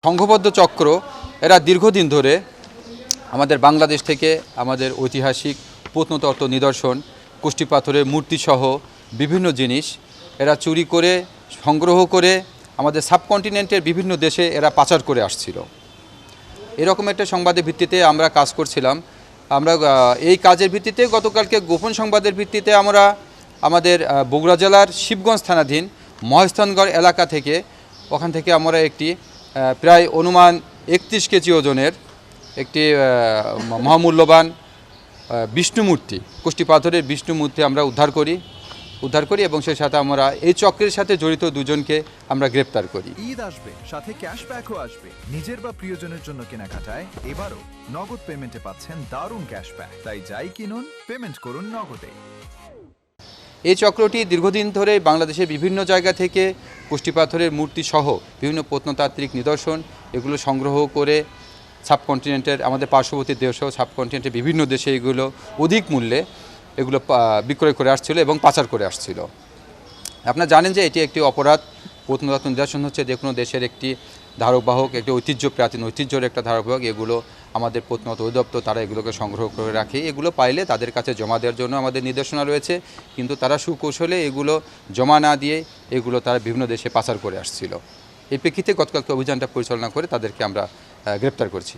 সংঘবদ্ধ চক্র এরা দীর্ঘদিন ধরে আমাদের বাংলাদেশ থেকে আমাদের ঐতিহাসিক প্রত্নতত্ত্ব নিদর্শন, কুষ্টি পাথরের মূর্তিসহ বিভিন্ন জিনিস এরা চুরি করে সংগ্রহ করে আমাদের সাবকন্টিনেন্টের বিভিন্ন দেশে এরা পাচার করে আসছিল। এরকম একটা সংবাদের ভিত্তিতে আমরা কাজ করছিলাম। আমরা এই কাজের ভিত্তিতে গতকালকে গোপন সংবাদের ভিত্তিতে আমরা আমাদের বগুড়া জেলার শিবগঞ্জ থানাধীন মহেস্থানগড় এলাকা থেকে ওখান থেকে আমরা একটি প্রায় অনুমান 31 কেজি ওজনের একটি মহামূল্যবান বিষ্ণু মূর্তি, কুষ্টি পাথরের বিষ্ণু মূর্তি আমরা উদ্ধার করি এবং সেই সাথে আমরা এই চক্রের সাথে জড়িত দুজনকে আমরা গ্রেপ্তার করি। ঈদ আসবে, সাথে ক্যাশব্যাকও আসবে। নিজের বা প্রিয়জনের জন্য কেনাকাটায় এবারও নগদ পেমেন্টে পাচ্ছেন দারুণ ক্যাশব্যাক। তাই যাই কিনুন, পেমেন্ট করুন নগদে। এই চক্রটি দীর্ঘদিন ধরে বাংলাদেশের বিভিন্ন জায়গা থেকে কুষ্টি পাথরের মূর্তি সহ বিভিন্ন প্রত্নতাত্ত্বিক নিদর্শন এগুলো সংগ্রহ করে সাবকন্টিনেন্টের আমাদের পার্শ্ববর্তী দেশও সাবকন্টিনেন্টের বিভিন্ন দেশে এগুলো অধিক মূল্যে এগুলো বিক্রয় করে আসছিল এবং পাচার করে আসছিল। আপনারা জানেন যে এটি একটি অপরাধ। প্রত্নতত্ত্ব নিদর্শন হচ্ছে যে কোনো দেশের একটি ধারকবাহক, একটি প্রাচীন ঐতিহ্যের একটা ধারকবাহক। এগুলো আমাদের প্রত্নতত্ত্ব অধিদপ্তর তারা এগুলোকে সংগ্রহ করে রাখে। এগুলো পাইলে তাদের কাছে জমা দেওয়ার জন্য আমাদের নির্দেশনা রয়েছে, কিন্তু তারা সুকৌশলে এগুলো জমা না দিয়ে এগুলো তারা বিভিন্ন দেশে পাচার করে আসছিল। এই প্রেক্ষিতে গতকালকে অভিযানটা পরিচালনা করে তাদেরকে আমরা গ্রেপ্তার করছি।